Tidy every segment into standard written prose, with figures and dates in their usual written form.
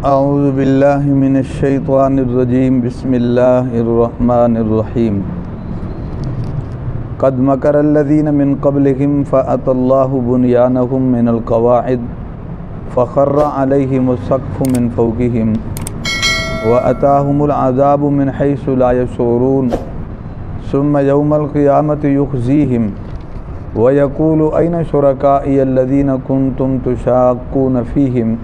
اعوذ باللہ من الشیطان الرجیم بسم اللہ الرحمن الرحیم قد مکر الذین من قبلہم فأتی اللہ بنیانہم من القواعد فخر علیہم السقف من فوقہم وأتاہم العذاب من حیث لا یشعرون ثم یوم القیامة یخزیہم ویقول این شرکائی الذین کنتم تشاقون فیہم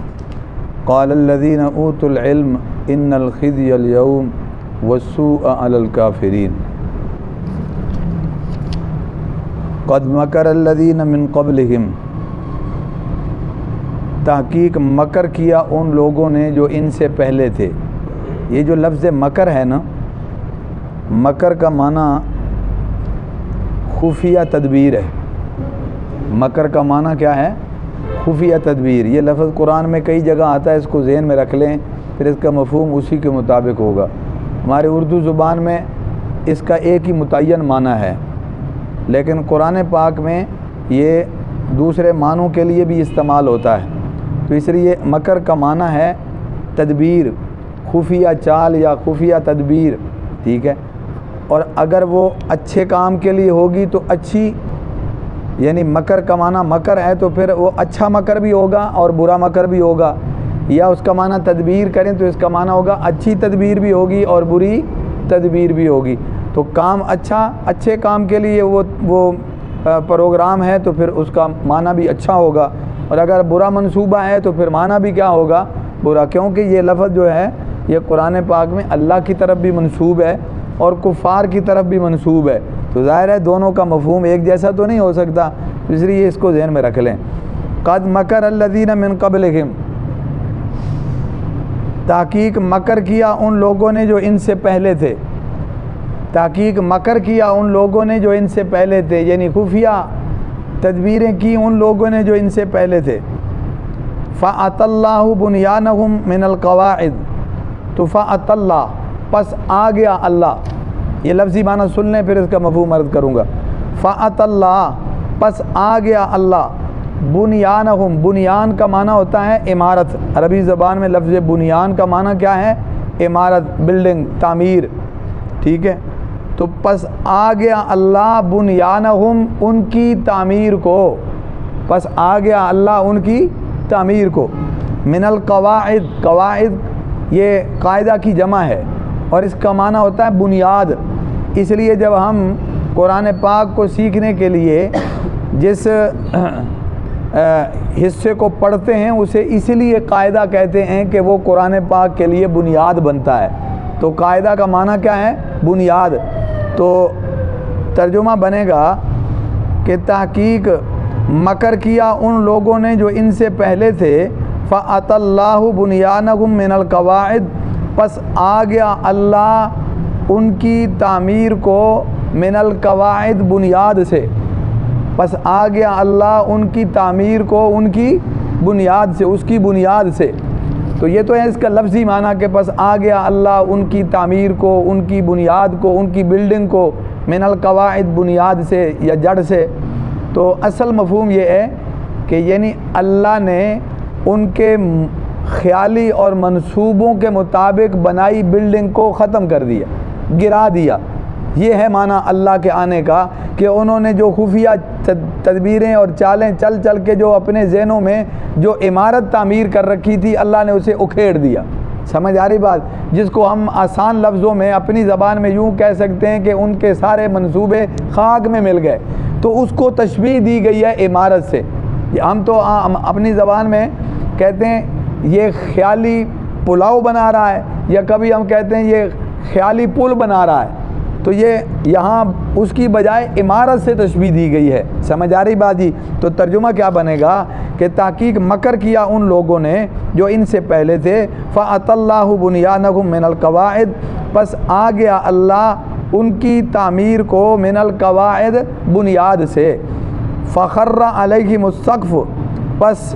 قال الذين اوتوا العلم ان الخزي اليوم والسوء على الكافرين قد مکر الذين من قبلهم تحقیق مکر کیا ان لوگوں نے جو ان سے پہلے تھے۔ یہ جو لفظ مکر ہے نا، مکر کا معنی خفیہ تدبیر ہے۔ مکر کا معنی کیا ہے؟ خفیہ تدبیر۔ یہ لفظ قرآن میں کئی جگہ آتا ہے، اس کو ذہن میں رکھ لیں، پھر اس کا مفہوم اسی کے مطابق ہوگا۔ ہماری اردو زبان میں اس کا ایک ہی متعین معنی ہے، لیکن قرآن پاک میں یہ دوسرے معنوں کے لیے بھی استعمال ہوتا ہے، تو اس لیے مکر کا معنی ہے تدبیر، خفیہ چال یا خفیہ تدبیر، ٹھیک ہے۔ اور اگر وہ اچھے کام کے لیے ہوگی تو اچھی، یعنی مکر کا معنی مکر ہے تو پھر وہ اچھا مکر بھی ہوگا اور برا مکر بھی ہوگا، یا اس کا معنی تدبیر کریں تو اس کا معنی ہوگا اچھی تدبیر بھی ہوگی اور بری تدبیر بھی ہوگی۔ تو کام اچھے کام کے لیے وہ پروگرام ہے تو پھر اس کا معنی بھی اچھا ہوگا، اور اگر برا منصوبہ ہے تو پھر معنی بھی کیا ہوگا؟ برا، کیونکہ یہ لفظ جو ہے یہ قرآن پاک میں اللہ کی طرف بھی منسوب ہے اور کفار کی طرف بھی منسوب ہے، تو ظاہر ہے دونوں کا مفہوم ایک جیسا تو نہیں ہو سکتا، اس لیے اس کو ذہن میں رکھ لیں۔ قد مکر الذین من قبلہم، تحقیق مکر کیا ان لوگوں نے جو ان سے پہلے تھے۔ تحقیق مکر کیا ان لوگوں نے جو ان سے پہلے تھے، یعنی خفیہ تدبیریں کی ان لوگوں نے جو ان سے پہلے تھے۔ فأتی اللہ بنیانہم من القواعد، تو فأتی اللہ، پس آ گیا اللہ۔ یہ لفظی معنی سن لیں پھر اس کا مفہوم عرض کروں گا۔ فأتی اللہ، پس آ گیا اللہ، بنیانہم، بنیان کا معنی ہوتا ہے عمارت، عربی زبان میں لفظ بنیان کا معنی کیا ہے؟ عمارت، بلڈنگ، تعمیر، ٹھیک ہے۔ تو پس آ گیا اللہ بنیانہم، ان کی تعمیر کو، پس آ گیا اللہ ان کی تعمیر کو۔ من القواعد، قواعد یہ قاعدہ کی جمع ہے اور اس کا معنی ہوتا ہے بنیاد۔ اس لیے جب ہم قرآن پاک کو سیکھنے کے لیے جس حصے کو پڑھتے ہیں اسے اس لیے قاعدہ کہتے ہیں کہ وہ قرآن پاک کے لیے بنیاد بنتا ہے۔ تو قاعدہ کا معنی کیا ہے؟ بنیاد۔ تو ترجمہ بنے گا کہ تحقیق مکر کیا ان لوگوں نے جو ان سے پہلے تھے، فأتی اللہ بنیانہم من القواعد، پس آ گیا اللہ ان کی تعمیر کو، من القواعد، بنیاد سے، پس آ گیا اللہ ان کی تعمیر کو ان کی بنیاد سے، اس کی بنیاد سے۔ تو یہ تو ہے اس کا لفظی معنی کہ پس آ گیا اللہ ان کی تعمیر کو، ان کی بنیاد کو، ان کی بلڈنگ کو، من القواعد، بنیاد سے یا جڑ سے۔ تو اصل مفہوم یہ ہے کہ یعنی اللہ نے ان کے خیالی اور منصوبوں کے مطابق بنائی بلڈنگ کو ختم کر دیا، گرا دیا۔ یہ ہے معنی اللہ کے آنے کا، کہ انہوں نے جو خفیہ تدبیریں اور چالیں چل کے جو اپنے ذہنوں میں جو عمارت تعمیر کر رکھی تھی، اللہ نے اسے اکھیڑ دیا۔ سمجھ آ رہی بات؟ جس کو ہم آسان لفظوں میں اپنی زبان میں یوں کہہ سکتے ہیں کہ ان کے سارے منصوبے خاک میں مل گئے، تو اس کو تشبیہ دی گئی ہے عمارت سے۔ ہم تو اپنی زبان میں کہتے ہیں یہ خیالی پلاؤ بنا رہا ہے، یا کبھی ہم کہتے ہیں یہ خیالی پل بنا رہا ہے، تو یہ یہاں اس کی بجائے عمارت سے تشبیہ دی گئی ہے۔ سمجھ آ رہی بات جی؟ تو ترجمہ کیا بنے گا کہ تحقیق مکر کیا ان لوگوں نے جو ان سے پہلے تھے، فأتی اللہ بنیانہم من القواعد، پس آ گیا اللہ ان کی تعمیر کو، من القواعد، بنیاد سے، فخر علیہم السقف، پس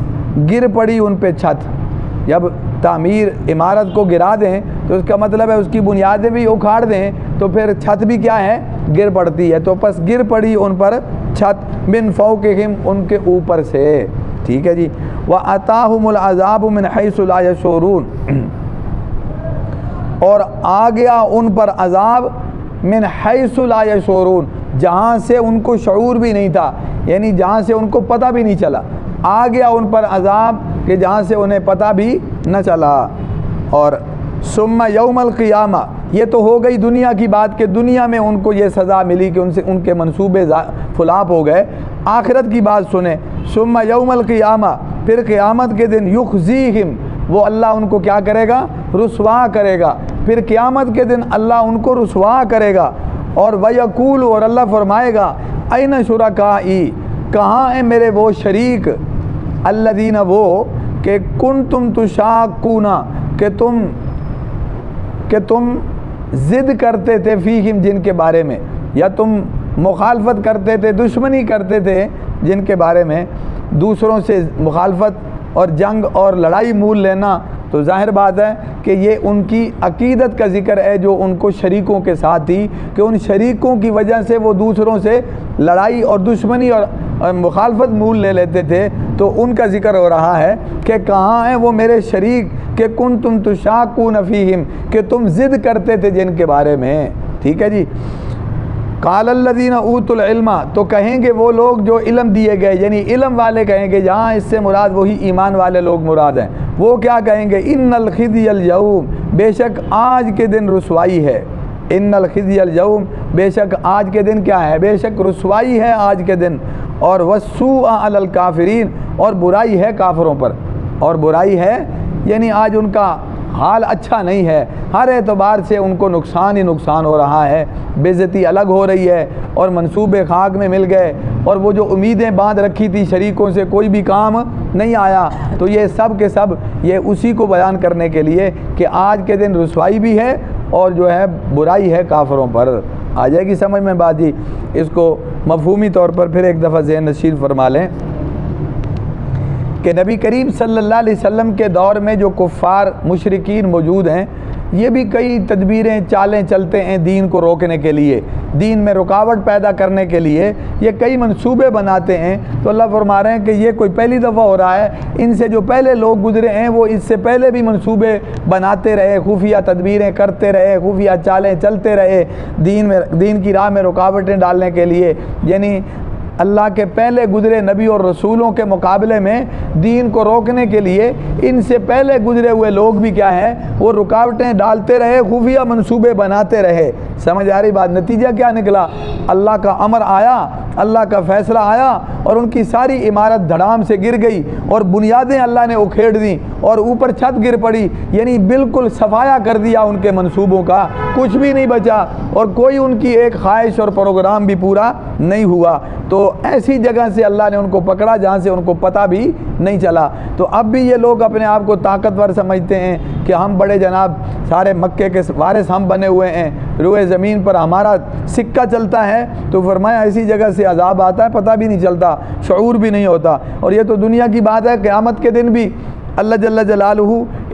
گر پڑی ان پہ چھت۔ جب تعمیر عمارت کو گرا دیں تو اس کا مطلب ہے اس کی بنیادیں بھی اکھاڑ دیں تو پھر چھت بھی کیا ہے؟ گر پڑتی ہے۔ تو پس گر پڑی ان پر چھت، من فوقہم، ان کے اوپر سے، ٹھیک ہے جی۔ وَأَتَاهُمُ الْعَذَابُ مِنْ حَيْثُ لَا يَشْعُرُونَ، اور آ گیا ان پر عذاب من حیث لا یشعرون، جہاں سے ان کو شعور بھی نہیں تھا، یعنی جہاں سے ان کو پتہ بھی نہیں چلا، آ گیا ان پر عذاب کہ جہاں سے انہیں پتہ بھی نہ چلا۔ اور ثم یوم القیامہ، یہ تو ہو گئی دنیا کی بات کہ دنیا میں ان کو یہ سزا ملی کہ ان کے منصوبے فلاپ ہو گئے۔ آخرت کی بات سنیں، ثم یوم القیامہ، پھر قیامت کے دن یخزیہم، وہ اللہ ان کو کیا کرے گا؟ رسوا کرے گا۔ پھر قیامت کے دن اللہ ان کو رسوا کرے گا، اور ویقول، اور اللہ فرمائے گا این شرکائی، کہاں ہیں میرے وہ شریک، الذین، وہ کہ کنتم تشاقون، کہ تم ضد کرتے تھے، فیہم، جن کے بارے میں، یا تم مخالفت کرتے تھے، دشمنی کرتے تھے جن کے بارے میں، دوسروں سے مخالفت اور جنگ اور لڑائی مول لینا، تو ظاہر بات ہے کہ یہ ان کی عقیدت کا ذکر ہے جو ان کو شریکوں کے ساتھ تھی، کہ ان شریکوں کی وجہ سے وہ دوسروں سے لڑائی اور دشمنی اور مخالفت مول لے لیتے تھے، تو ان کا ذکر ہو رہا ہے کہ کہاں ہیں وہ میرے شریک کہ کنتم تشاقون فیہم، کہ تم ضد کرتے تھے جن کے بارے میں۔ ٹھیک ہے جی۔ قال الذین اوتوا العلم، تو کہیں گے وہ لوگ جو علم دیے گئے، یعنی علم والے کہیں گے، جہاں اس سے مراد وہی ایمان والے لوگ مراد ہیں، وہ کیا کہیں گے؟ ان الخزي اليوم، بے شک آج کے دن رسوائی ہے، ان الخزي اليوم، بے شک آج کے دن کیا ہے؟ بے شک رسوائی ہے آج کے دن، اور والسوء علی الکافرین، اور برائی ہے کافروں پر، اور برائی ہے یعنی آج ان کا حال اچھا نہیں ہے، ہر اعتبار سے ان کو نقصان ہی نقصان ہو رہا ہے، بے عزتی الگ ہو رہی ہے، اور منصوبے خاک میں مل گئے، اور وہ جو امیدیں باندھ رکھی تھی شریکوں سے کوئی بھی کام نہیں آیا۔ تو یہ سب کے سب یہ اسی کو بیان کرنے کے لیے کہ آج کے دن رسوائی بھی ہے اور جو ہے برائی ہے کافروں پر۔ آ جائے گی سمجھ میں بات جی؟ اس کو مفہومی طور پر پھر ایک دفعہ ذہن نشین فرما لیں کہ نبی کریم صلی اللہ علیہ وسلم کے دور میں جو کفار مشرکین موجود ہیں، یہ بھی کئی تدبیریں چالیں چلتے ہیں دین کو روکنے کے لیے، دین میں رکاوٹ پیدا کرنے کے لیے یہ کئی منصوبے بناتے ہیں۔ تو اللہ فرما رہے ہیں کہ یہ کوئی پہلی دفعہ ہو رہا ہے، ان سے جو پہلے لوگ گزرے ہیں وہ اس سے پہلے بھی منصوبے بناتے رہے، خفیہ تدبیریں کرتے رہے، خفیہ چالیں چلتے رہے دین کی راہ میں رکاوٹیں ڈالنے کے لیے، یعنی اللہ کے پہلے گزرے نبی اور رسولوں کے مقابلے میں دین کو روکنے کے لیے ان سے پہلے گزرے ہوئے لوگ بھی کیا ہیں؟ وہ رکاوٹیں ڈالتے رہے، خفیہ منصوبے بناتے رہے۔ سمجھ آ رہی بات؟ نتیجہ کیا نکلا؟ اللہ کا امر آیا، اللہ کا فیصلہ آیا، اور ان کی ساری عمارت دھڑام سے گر گئی، اور بنیادیں اللہ نے اکھیڑ دیں، اور اوپر چھت گر پڑی، یعنی بالکل صفایا کر دیا ان کے منصوبوں کا، کچھ بھی نہیں بچا، اور کوئی ان کی ایک خواہش اور پروگرام بھی پورا نہیں ہوا۔ تو ایسی جگہ سے اللہ نے ان کو پکڑا جہاں سے ان کو پتہ بھی نہیں چلا۔ تو اب بھی یہ لوگ اپنے آپ کو طاقتور سمجھتے ہیں کہ ہم بڑے جناب سارے مکے کے وارث ہم بنے ہوئے ہیں، روئے زمین پر ہمارا سکہ چلتا ہے۔ تو فرمایا ایسی جگہ سے عذاب آتا ہے، پتہ بھی نہیں چلتا، شعور بھی نہیں ہوتا۔ اور یہ تو دنیا کی بات ہے، قیامت کے دن بھی اللہ جل جلالہ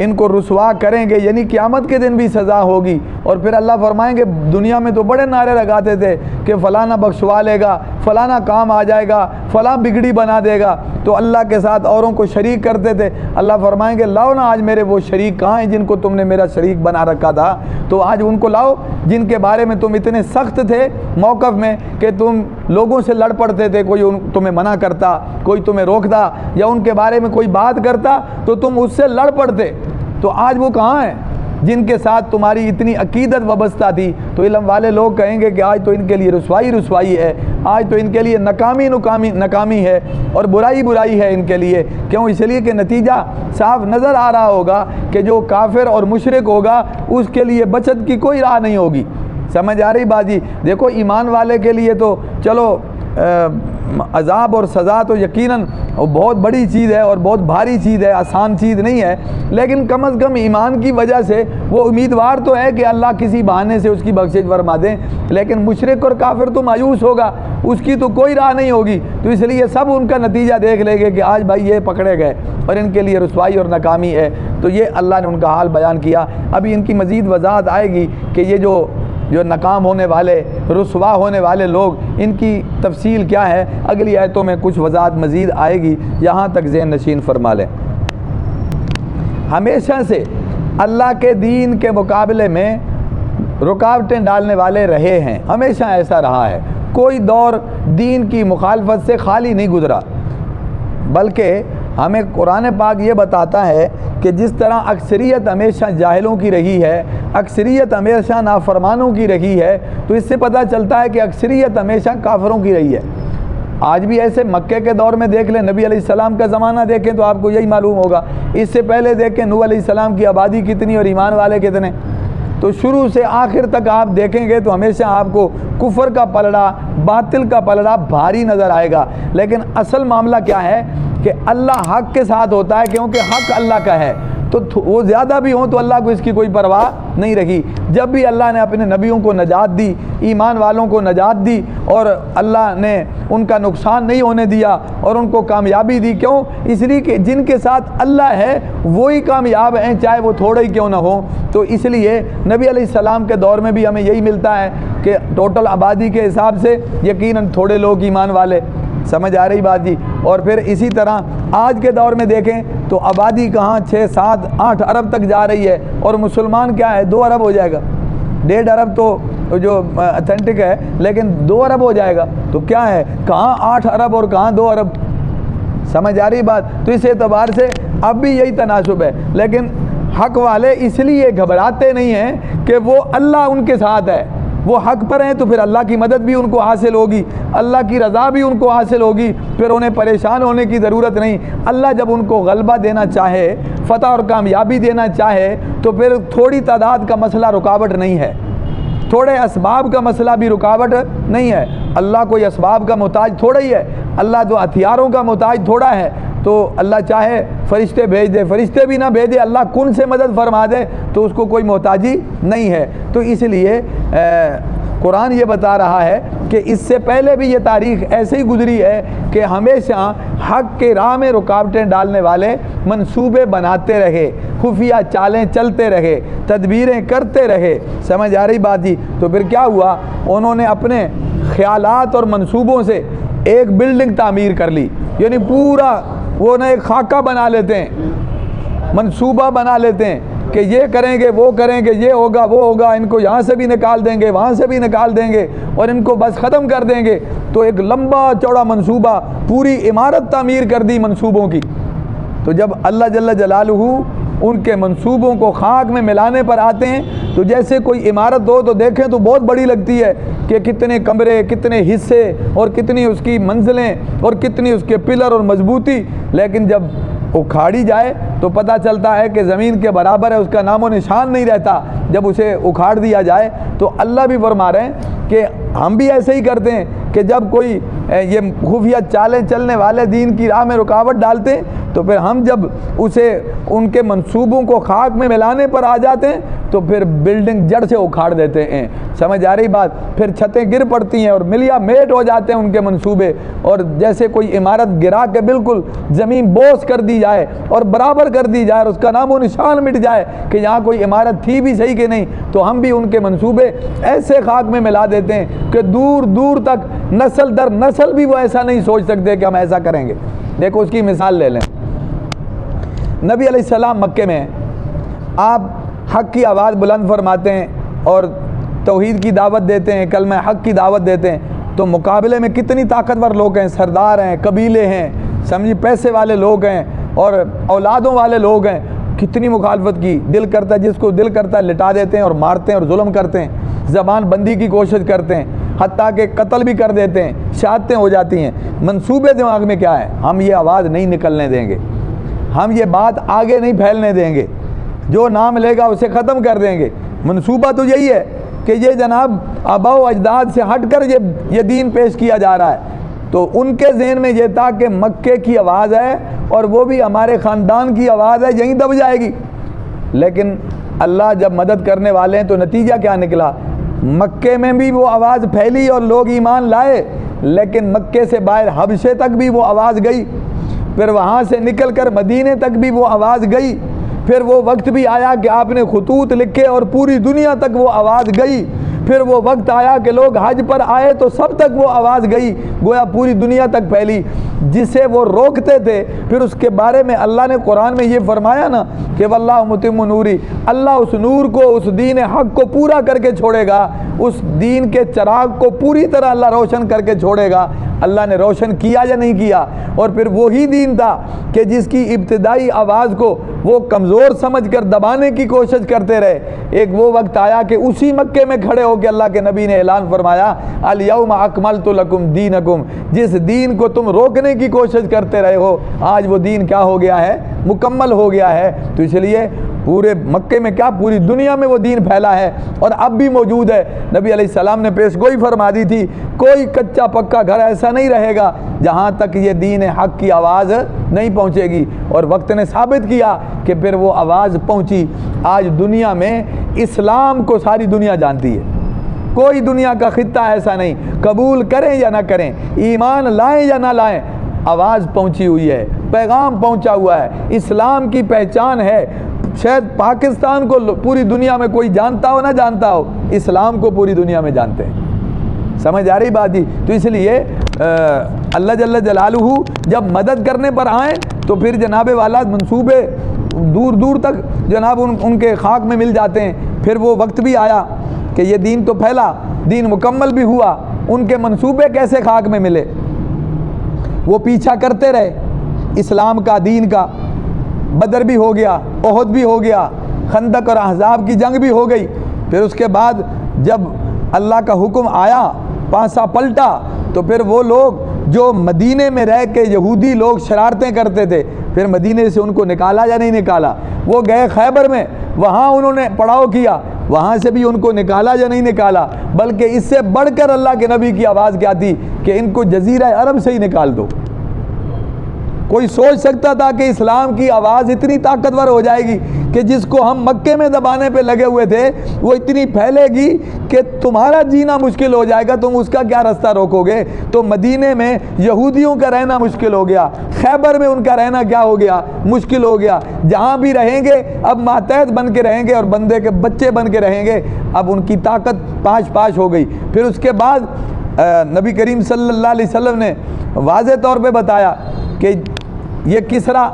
ان کو رسوا کریں گے، یعنی قیامت کے دن بھی سزا ہوگی۔ اور پھر اللہ فرمائیں گے دنیا میں تو بڑے نعرے لگاتے تھے کہ فلانا بخشوا لے گا، فلانا کام آ جائے گا، فلاں بگڑی بنا دے گا، تو اللہ کے ساتھ اوروں کو شریک کرتے تھے۔ اللہ فرمائیں گے لاؤ نا آج میرے وہ شریک کہاں ہیں جن کو تم نے میرا شریک بنا رکھا تھا، تو آج ان کو لاؤ جن کے بارے میں تم اتنے سخت تھے موقف میں کہ تم لوگوں سے لڑ پڑتے تھے، کوئی تمہیں منع کرتا، کوئی تمہیں روکتا، یا ان کے بارے میں کوئی بات کرتا تو تم اس سے لڑ پڑتے۔ تو آج وہ کہاں ہیں جن کے ساتھ تمہاری اتنی عقیدت وابستہ تھی؟ تو علم والے لوگ کہیں گے کہ آج تو ان کے لیے رسوائی ہے، آج تو ان کے لیے ناکامی ہے، اور برائی ہے ان کے لیے۔ کیوں؟ اس لیے کہ نتیجہ صاف نظر آ رہا ہوگا کہ جو کافر اور مشرک ہوگا اس کے لیے بچت کی کوئی راہ نہیں ہوگی۔ سمجھ آ رہی بازی؟ دیکھو ایمان والے کے لیے تو چلو عذاب اور سزا تو یقیناً بہت بڑی چیز ہے اور بہت بھاری چیز ہے، آسان چیز نہیں ہے، لیکن کم از کم ایمان کی وجہ سے وہ امیدوار تو ہے کہ اللہ کسی بہانے سے اس کی بخشش فرما دیں۔ لیکن مشرک اور کافر تو مایوس ہوگا، اس کی تو کوئی راہ نہیں ہوگی۔ تو اس لیے سب ان کا نتیجہ دیکھ لیں گے کہ آج بھائی یہ پکڑے گئے اور ان کے لیے رسوائی اور ناکامی ہے۔ تو یہ اللہ نے ان کا حال بیان کیا۔ ابھی ان کی مزید وضاحت آئے گی کہ یہ جو ناکام ہونے والے، رسوا ہونے والے لوگ، ان کی تفصیل کیا ہے، اگلی آیتوں میں کچھ وضاحت مزید آئے گی، یہاں تک ذہن نشین فرما لیں۔ ہمیشہ سے اللہ کے دین کے مقابلے میں رکاوٹیں ڈالنے والے رہے ہیں، ہمیشہ ایسا رہا ہے۔ کوئی دور دین کی مخالفت سے خالی نہیں گزرا، بلکہ ہمیں قرآن پاک یہ بتاتا ہے کہ جس طرح اکثریت ہمیشہ جاہلوں کی رہی ہے، اکثریت ہمیشہ نافرمانوں کی رہی ہے، تو اس سے پتہ چلتا ہے کہ اکثریت ہمیشہ کافروں کی رہی ہے۔ آج بھی ایسے مکے کے دور میں دیکھ لیں، نبی علیہ السلام کا زمانہ دیکھیں تو آپ کو یہی معلوم ہوگا۔ اس سے پہلے دیکھیں نوح علیہ السلام کی آبادی کتنی اور ایمان والے کتنے، تو شروع سے آخر تک آپ دیکھیں گے تو ہمیشہ آپ کو کفر کا پلڑا، باطل کا پلڑا بھاری نظر آئے گا۔ لیکن اصل معاملہ کیا ہے کہ اللہ حق کے ساتھ ہوتا ہے، کیونکہ حق اللہ کا ہے، تو وہ زیادہ بھی ہوں تو اللہ کو اس کی کوئی پرواہ نہیں رہی۔ جب بھی اللہ نے اپنے نبیوں کو نجات دی، ایمان والوں کو نجات دی، اور اللہ نے ان کا نقصان نہیں ہونے دیا اور ان کو کامیابی دی، کیوں؟ اس لیے کہ جن کے ساتھ اللہ ہے وہی کامیاب ہیں، چاہے وہ تھوڑے ہی کیوں نہ ہوں۔ تو اس لیے نبی علیہ السلام کے دور میں بھی ہمیں یہی ملتا ہے کہ ٹوٹل آبادی کے حساب سے یقیناً تھوڑے لوگ ایمان والے، سمجھ آ رہی بات جی؟ اور پھر اسی طرح آج کے دور میں دیکھیں تو آبادی کہاں 6، 7، 8 ارب تک جا رہی ہے، اور مسلمان کیا ہے 2 ارب ہو جائے گا، 1.5 ارب تو جو اتھینٹک ہے، لیکن 2 ارب ہو جائے گا، تو کیا ہے کہاں 8 ارب اور کہاں 2 ارب، سمجھ آ رہی بات؟ تو اس اعتبار سے اب بھی یہی تناسب ہے۔ لیکن حق والے اس لیے گھبراتے نہیں ہیں کہ وہ اللہ ان کے ساتھ ہے، وہ حق پر ہیں تو پھر اللہ کی مدد بھی ان کو حاصل ہوگی، اللہ کی رضا بھی ان کو حاصل ہوگی، پھر انہیں پریشان ہونے کی ضرورت نہیں۔ اللہ جب ان کو غلبہ دینا چاہے، فتح اور کامیابی دینا چاہے، تو پھر تھوڑی تعداد کا مسئلہ رکاوٹ نہیں ہے، تھوڑے اسباب کا مسئلہ بھی رکاوٹ نہیں ہے۔ اللہ کوئی اسباب کا محتاج تھوڑا ہی ہے، اللہ تو ہتھیاروں کا محتاج تھوڑا ہے۔ تو اللہ چاہے فرشتے بھیج دے، فرشتے بھی نہ بھیجے، اللہ کن سے مدد فرما دے تو اس کو کوئی محتاجی نہیں ہے۔ تو اس لیے قرآن یہ بتا رہا ہے کہ اس سے پہلے بھی یہ تاریخ ایسے ہی گزری ہے کہ ہمیشہ حق کے راہ میں رکاوٹیں ڈالنے والے منصوبے بناتے رہے، خفیہ چالیں چلتے رہے، تدبیریں کرتے رہے، سمجھ آ رہی بات جی؟ تو پھر کیا ہوا؟ انہوں نے اپنے خیالات اور منصوبوں سے ایک بلڈنگ تعمیر کر لی، یعنی پورا وہ نہ ایک خاکہ بنا لیتے ہیں، منصوبہ بنا لیتے ہیں کہ یہ کریں گے، وہ کریں گے، یہ ہوگا، وہ ہوگا، ان کو یہاں سے بھی نکال دیں گے، وہاں سے بھی نکال دیں گے، اور ان کو بس ختم کر دیں گے۔ تو ایک لمبا چوڑا منصوبہ، پوری عمارت تعمیر کر دی منصوبوں کی۔ تو جب اللہ جل جلالہ ان کے منصوبوں کو خاک میں ملانے پر آتے ہیں تو جیسے کوئی عمارت ہو تو دیکھیں تو بہت بڑی لگتی ہے کہ کتنے کمرے، کتنے حصے، اور کتنی اس کی منزلیں، اور کتنی اس کے پلر اور مضبوطی، لیکن جب اکھاڑی جائے تو پتہ چلتا ہے کہ زمین کے برابر ہے، اس کا نام و نشان نہیں رہتا جب اسے اکھاڑ دیا جائے۔ تو اللہ بھی فرما رہے ہیں کہ ہم بھی ایسے ہی کرتے ہیں کہ جب کوئی یہ خفیہ چالیں چلنے والے دین کی راہ میں رکاوٹ ڈالتے ہیں تو پھر ہم جب اسے ان کے منصوبوں کو خاک میں ملانے پر آ جاتے ہیں تو پھر بلڈنگ جڑ سے اکھاڑ دیتے ہیں، سمجھ آ رہی بات؟ پھر چھتیں گر پڑتی ہیں اور ملیا میٹ ہو جاتے ہیں ان کے منصوبے، اور جیسے کوئی عمارت گرا کے بالکل زمین بوس کر دی جائے اور برابر کر دی جائے اور اس کا نام و نشان مٹ جائے کہ یہاں کوئی عمارت تھی بھی صحیح کہ نہیں، تو ہم بھی ان کے منصوبے ایسے خاک میں ملا دیتے ہیں کہ دور دور تک نسل در نسل بھی وہ ایسا نہیں سوچ سکتے کہ ہم ایسا کریں گے۔ دیکھو اس کی مثال لے لیں، نبی علیہ السلام مکے میں، آپ حق کی آواز بلند فرماتے ہیں اور توحید کی دعوت دیتے ہیں، کلمہ حق کی دعوت دیتے ہیں، تو مقابلے میں کتنی طاقتور لوگ ہیں، سردار ہیں، قبیلے ہیں، سمجھی پیسے والے لوگ ہیں اور اولادوں والے لوگ ہیں، کتنی مخالفت کی، دل کرتا ہے جس کو دل کرتا ہے لٹا دیتے ہیں اور مارتے ہیں اور ظلم کرتے ہیں، زبان بندی کی کوشش کرتے ہیں، حتیٰ کہ قتل بھی کر دیتے ہیں، شہادتیں ہو جاتی ہیں۔ منصوبے دماغ میں کیا ہے؟ ہم یہ آواز نہیں نکلنے دیں گے، ہم یہ بات آگے نہیں پھیلنے دیں گے، جو نام لے گا اسے ختم کر دیں گے۔ منصوبہ تو یہی ہے کہ یہ جناب آباء و اجداد سے ہٹ کر یہ دین پیش کیا جا رہا ہے۔ تو ان کے ذہن میں یہ تھا کہ مکے کی آواز ہے اور وہ بھی ہمارے خاندان کی آواز ہے، یہیں دب جائے گی۔ لیکن اللہ جب مدد کرنے والے ہیں تو نتیجہ کیا نکلا؟ مکے میں بھی وہ آواز پھیلی اور لوگ ایمان لائے، لیکن مکے سے باہر حبشے تک بھی وہ آواز گئی، پھر وہاں سے نکل کر مدینے تک بھی وہ آواز گئی، پھر وہ وقت بھی آیا کہ آپ نے خطوط لکھے اور پوری دنیا تک وہ آواز گئی، پھر وہ وقت آیا کہ لوگ حج پر آئے تو سب تک وہ آواز گئی، گویا پوری دنیا تک پھیلی، جسے وہ روکتے تھے۔ پھر اس کے بارے میں اللہ نے قرآن میں یہ فرمایا نا کہ واللہ متم نوری، اللہ اس نور کو، اس دین حق کو پورا کر کے چھوڑے گا، اس دین کے چراغ کو پوری طرح اللہ روشن کر کے چھوڑے گا۔ اللہ نے روشن کیا یا نہیں کیا؟ اور پھر وہی دین تھا کہ جس کی ابتدائی آواز کو وہ کمزور سمجھ کر دبانے کی کوشش کرتے رہے۔ ایک وہ وقت آیا کہ اسی مکے میں کھڑے ہو کے اللہ کے نبی نے اعلان فرمایا الیوم اکملت لکم دینکم، جس دین کو تم روکنے کی کوشش کرتے رہے ہو آج وہ دین کیا ہو گیا ہے؟ مکمل ہو گیا ہے۔ تو اس لیے پورے مکے میں کیا پوری دنیا میں وہ دین پھیلا ہے اور اب بھی موجود ہے۔ نبی علیہ السلام نے پیش گوئی فرما دی تھی کوئی کچا پکا گھر ایسا نہیں رہے گا جہاں تک یہ دین حق کی آواز نہیں پہنچے گی، اور وقت نے ثابت کیا کہ پھر وہ آواز پہنچی۔ آج دنیا میں اسلام کو ساری دنیا جانتی ہے، کوئی دنیا کا خطہ ایسا نہیں، قبول کریں یا نہ کریں، ایمان لائیں یا نہ لائیں، آواز پہنچی ہوئی ہے، پیغام پہنچا ہوا ہے، اسلام کی پہچان ہے۔ شاید پاکستان کو پوری دنیا میں کوئی جانتا ہو نہ جانتا ہو، اسلام کو پوری دنیا میں جانتے ہیں۔ سمجھ آ رہی بات ہی؟ تو اس لیے اللہ جل جلالہ جب مدد کرنے پر آئیں تو پھر جناب والا منصوبے دور دور تک جناب ان کے خاک میں مل جاتے ہیں۔ پھر وہ وقت بھی آیا کہ یہ دین تو پھیلا، دین مکمل بھی ہوا، ان کے منصوبے کیسے خاک میں ملے؟ وہ پیچھا کرتے رہے اسلام کا، دین کا۔ بدر بھی ہو گیا، احد بھی ہو گیا، خندق اور احزاب کی جنگ بھی ہو گئی۔ پھر اس کے بعد جب اللہ کا حکم آیا، پانسا پلٹا، تو پھر وہ لوگ جو مدینے میں رہ کے یہودی لوگ شرارتیں کرتے تھے، پھر مدینے سے ان کو نکالا یا نہیں نکالا؟ وہ گئے خیبر میں، وہاں انہوں نے پڑاؤ کیا، وہاں سے بھی ان کو نکالا یا نہیں نکالا؟ بلکہ اس سے بڑھ کر اللہ کے نبی کی آواز کیا تھی کہ ان کو جزیرہ عرب سے ہی نکال دو۔ کوئی سوچ سکتا تھا کہ اسلام کی آواز اتنی طاقتور ہو جائے گی کہ جس کو ہم مکے میں دبانے پہ لگے ہوئے تھے وہ اتنی پھیلے گی کہ تمہارا جینا مشکل ہو جائے گا، تم اس کا کیا رستہ روکو گے؟ تو مدینے میں یہودیوں کا رہنا مشکل ہو گیا، خیبر میں ان کا رہنا کیا ہو گیا؟ مشکل ہو گیا۔ جہاں بھی رہیں گے اب ماتحت بن کے رہیں گے اور بندے کے بچے بن کے رہیں گے۔ اب ان کی طاقت پاش پاش ہو گئی۔ پھر اس کے بعد نبی کریم صلی اللہ علیہ وسلم نے واضح طور پہ بتایا کہ یہ کسرا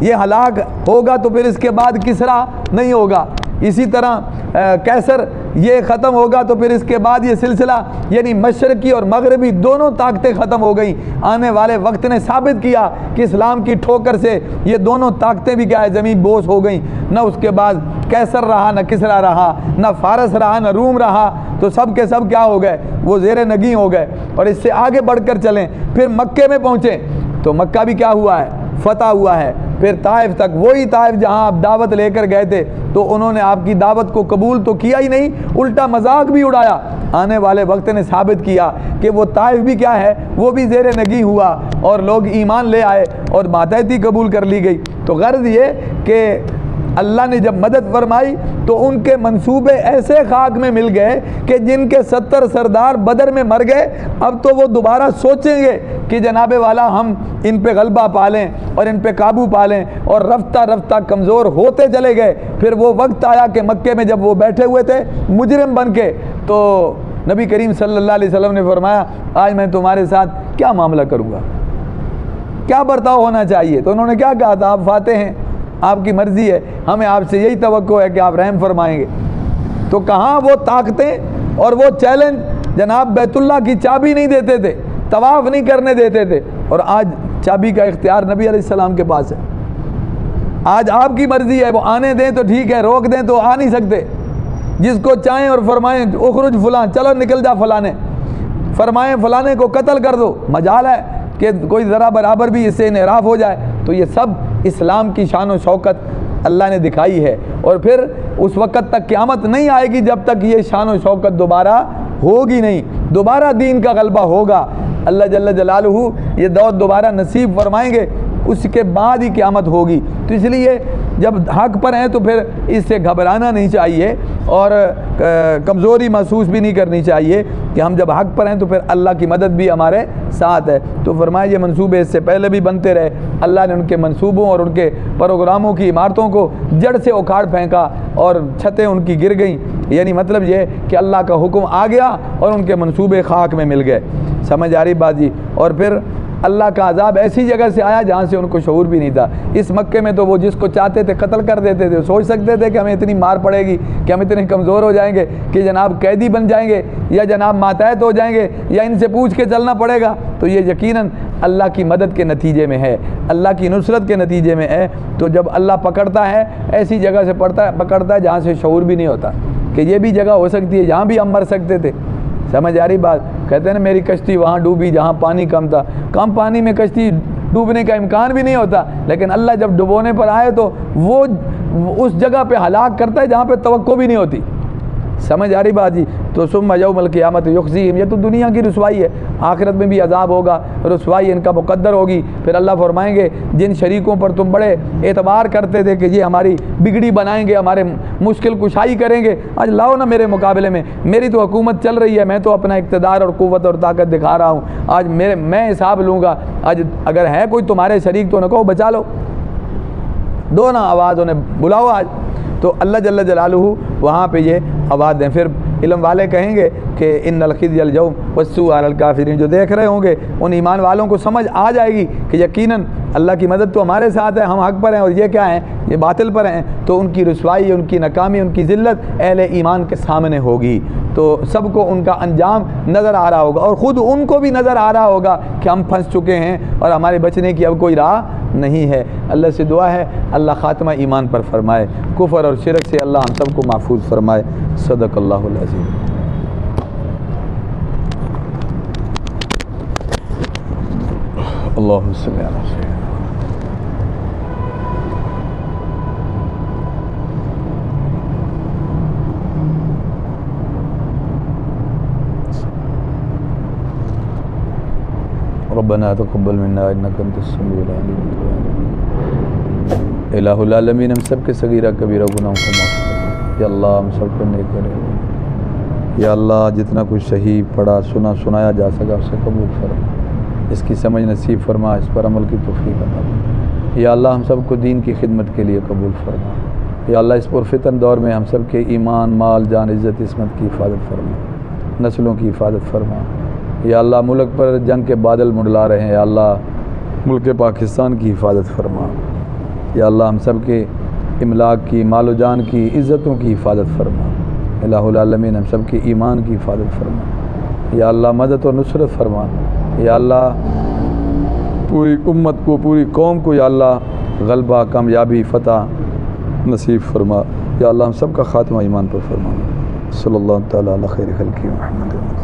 یہ ہلاک ہوگا تو پھر اس کے بعد کسرا نہیں ہوگا، اسی طرح کیسر یہ ختم ہوگا تو پھر اس کے بعد یہ سلسلہ، یعنی مشرقی اور مغربی دونوں طاقتیں ختم ہو گئیں۔ آنے والے وقت نے ثابت کیا کہ اسلام کی ٹھوکر سے یہ دونوں طاقتیں بھی کیا ہے؟ زمین بوس ہو گئیں۔ نہ اس کے بعد کیسر رہا، نہ کسرا رہا، نہ فارس رہا، نہ روم رہا، تو سب کے سب کیا ہو گئے؟ وہ زیر نگیں ہو گئے۔ اور اس سے آگے بڑھ کر چلیں، پھر مکے میں پہنچے تو مکہ بھی کیا ہوا ہے؟ فتح ہوا ہے۔ پھر طائف تک، وہی طائف جہاں آپ دعوت لے کر گئے تھے تو انہوں نے آپ کی دعوت کو قبول تو کیا ہی نہیں، الٹا مذاق بھی اڑایا۔ آنے والے وقت نے ثابت کیا کہ وہ طائف بھی کیا ہے؟ وہ بھی زیر نگیں ہوا اور لوگ ایمان لے آئے اور ماتحتی قبول کر لی گئی۔ تو غرض یہ کہ اللہ نے جب مدد فرمائی تو ان کے منصوبے ایسے خاک میں مل گئے کہ جن کے 70 سردار بدر میں مر گئے، اب تو وہ دوبارہ سوچیں گے کہ جناب والا ہم ان پہ غلبہ پالیں اور ان پہ قابو پالیں، اور رفتہ رفتہ کمزور ہوتے چلے گئے۔ پھر وہ وقت آیا کہ مکے میں جب وہ بیٹھے ہوئے تھے مجرم بن کے، تو نبی کریم صلی اللہ علیہ وسلم نے فرمایا آج میں تمہارے ساتھ کیا معاملہ کروں گا، کیا برتاؤ ہونا چاہیے؟ تو انہوں نے کیا کہا تھا؟ آپ فاتح ہیں، آپ کی مرضی ہے، ہمیں آپ سے یہی توقع ہے کہ آپ رحم فرمائیں گے۔ تو کہاں وہ طاقتیں اور وہ چیلنج؟ جناب بیت اللہ کی چابی نہیں دیتے تھے، طواف نہیں کرنے دیتے تھے، اور آج چابی کا اختیار نبی علیہ السلام کے پاس ہے۔ آج آپ کی مرضی ہے، وہ آنے دیں تو ٹھیک ہے، روک دیں تو آ نہیں سکتے۔ جس کو چاہیں اور فرمائیں اخرج فلاں، چلو نکل جا فلانے، فرمائیں فلانے کو قتل کر دو، مجال ہے کہ کوئی ذرا برابر بھی اس سے انحراف ہو جائے۔ تو یہ سب اسلام کی شان و شوکت اللہ نے دکھائی ہے، اور پھر اس وقت تک قیامت نہیں آئے گی جب تک یہ شان و شوکت دوبارہ ہوگی نہیں، دوبارہ دین کا غلبہ ہوگا۔ اللہ جل جلالہ یہ دور دوبارہ نصیب فرمائیں گے، اس کے بعد ہی قیامت ہوگی۔ تو اس لیے جب حق پر ہیں تو پھر اس سے گھبرانا نہیں چاہیے اور کمزوری محسوس بھی نہیں کرنی چاہیے کہ ہم جب حق پر ہیں تو پھر اللہ کی مدد بھی ہمارے ساتھ ہے۔ تو فرمایا یہ منصوبے اس سے پہلے بھی بنتے رہے، اللہ نے ان کے منصوبوں اور ان کے پروگراموں کی عمارتوں کو جڑ سے اکھاڑ پھینکا اور چھتیں ان کی گر گئیں، یعنی مطلب یہ کہ اللہ کا حکم آ گیا اور ان کے منصوبے خاک میں مل گئے. سمجھ آ رہی بات جی؟ اور پھر اللہ کا عذاب ایسی جگہ سے آیا جہاں سے ان کو شعور بھی نہیں تھا. اس مکے میں تو وہ جس کو چاہتے تھے قتل کر دیتے تھے. سوچ سکتے تھے کہ ہمیں اتنی مار پڑے گی کہ ہم اتنے کمزور ہو جائیں گے کہ جناب قیدی بن جائیں گے یا جناب ماتحت ہو جائیں گے یا ان سے پوچھ کے چلنا پڑے گا؟ تو یہ یقیناً اللہ کی مدد کے نتیجے میں ہے, اللہ کی نصرت کے نتیجے میں ہے. تو جب اللہ پکڑتا ہے ایسی جگہ سے پکڑتا ہے جہاں سے شعور بھی نہیں ہوتا کہ یہ بھی جگہ ہو سکتی ہے جہاں بھی ہم مر سکتے تھے. سمجھ آ رہی بات؟ کہتے ہیں نا میری کشتی وہاں ڈوبی جہاں پانی کم تھا. کم پانی میں کشتی ڈوبنے کا امکان بھی نہیں ہوتا, لیکن اللہ جب ڈبونے پر آئے تو وہ اس جگہ پہ ہلاک کرتا ہے جہاں پہ توقع بھی نہیں ہوتی. سمجھ آ رہی بات جی؟ تو ثم یوم القیامت یخزیہم, یہ تو دنیا کی رسوائی ہے, آخرت میں بھی عذاب ہوگا, رسوائی ان کا مقدر ہوگی. پھر اللہ فرمائیں گے جن شریکوں پر تم بڑے اعتبار کرتے تھے کہ یہ ہماری بگڑی بنائیں گے, ہمارے مشکل کشائی کریں گے, آج لاؤ نا میرے مقابلے میں, میری تو حکومت چل رہی ہے, میں تو اپنا اقتدار اور قوت اور طاقت دکھا رہا ہوں, آج میں حساب لوں گا. آج اگر ہے کوئی تمہارے شریک تو نہ کہو بچا لو, دو نا آواز انہیں بلاؤ آج. تو اللہ جل جلالہ وہاں پہ یہ آواز دیں. پھر علم والے کہیں گے کہ ان الخزي اليوم والسوء على الكافرين, جو دیکھ رہے ہوں گے ان ایمان والوں کو سمجھ آ جائے گی کہ یقیناً اللہ کی مدد تو ہمارے ساتھ ہے, ہم حق پر ہیں اور یہ کیا ہیں, یہ باطل پر ہیں. تو ان کی رسوائی, ان کی ناکامی, ان کی ذلت اہل ایمان کے سامنے ہوگی. تو سب کو ان کا انجام نظر آ رہا ہوگا اور خود ان کو بھی نظر آ رہا ہوگا کہ ہم پھنس چکے ہیں اور ہمارے بچنے کی اب کوئی راہ نہیں ہے. اللہ سے دعا ہے اللہ خاتمہ ایمان پر فرمائے, کفر اور شرک سے اللہ ہم سب کو محفوظ فرمائے. صدق اللہ العظیم. اللہم صلی علی سیدنا. ربنا تقبل منا انک انت السمیع العلیم. الہ العالمین ہم سب کے صغیرہ کبیرہ گناہوں کو معاف کر. یا اللہ ہم سب کو نیک کرے. یا اللہ جتنا کچھ صحیح پڑھا سنا سنایا جا سکا اسے قبول فرما, اس کی سمجھ نصیب فرما, اس پر عمل کی توفیق عطا فرما. یا اللہ ہم سب کو دین کی خدمت کے لیے قبول فرما. یا اللہ اس پرفتن دور میں ہم سب کے ایمان, مال, جان, عزت, عصمت کی حفاظت فرما, نسلوں کی حفاظت فرما. یا اللہ ملک پر جنگ کے بادل منڈلا رہے ہیں, یا اللہ ملک پاکستان کی حفاظت فرما. یا اللہ ہم سب کے املاک کی, مال و جان کی, عزتوں کی حفاظت فرما. الہ العالمین ہم سب کے ایمان کی حفاظت فرما. یا اللہ مدد و نصرت فرما. یا اللہ پوری امت کو, پوری قوم کو یا اللہ غلبہ, کامیابی, فتح نصیب فرما. یا اللہ ہم سب کا خاتمہ ایمان پر فرما. صلی اللہ تعالیٰ علی خیر خلقہ محمد.